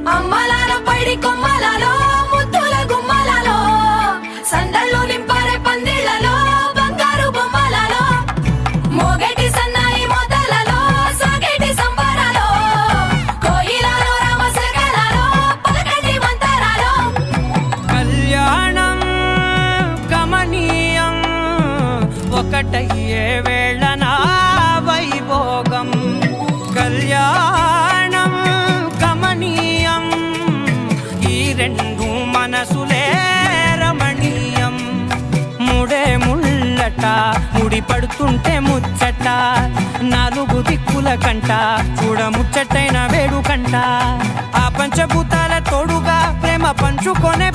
అమ్మలాలో పైడి కొమ్మలలో ముద్దుల గుమ్మలలో సందళ్ళు నింపారే పందిళ్లలో బంగారు బొమ్మలలో మోగేటి సన్నాయి మోతలలో సాగేటి సంబరాలో కోయిలలో రామశకలలో పలకటి మంతరాలో కళ్యాణం గమనీయం ఒకటయ్యే వేళ నా వైభోగం కళ్యాణం గమనీయం ఈ రెండు మనసులే రమణీయం ముడే ముళ్ళట ముడి పడుతుంటే ముచ్చట నాలుగు దిక్కుల కంట చూడ ముచ్చటైన వేడుకంట ఆ పంచభూతాల తోడుగా ప్రేమ పంచుకొనే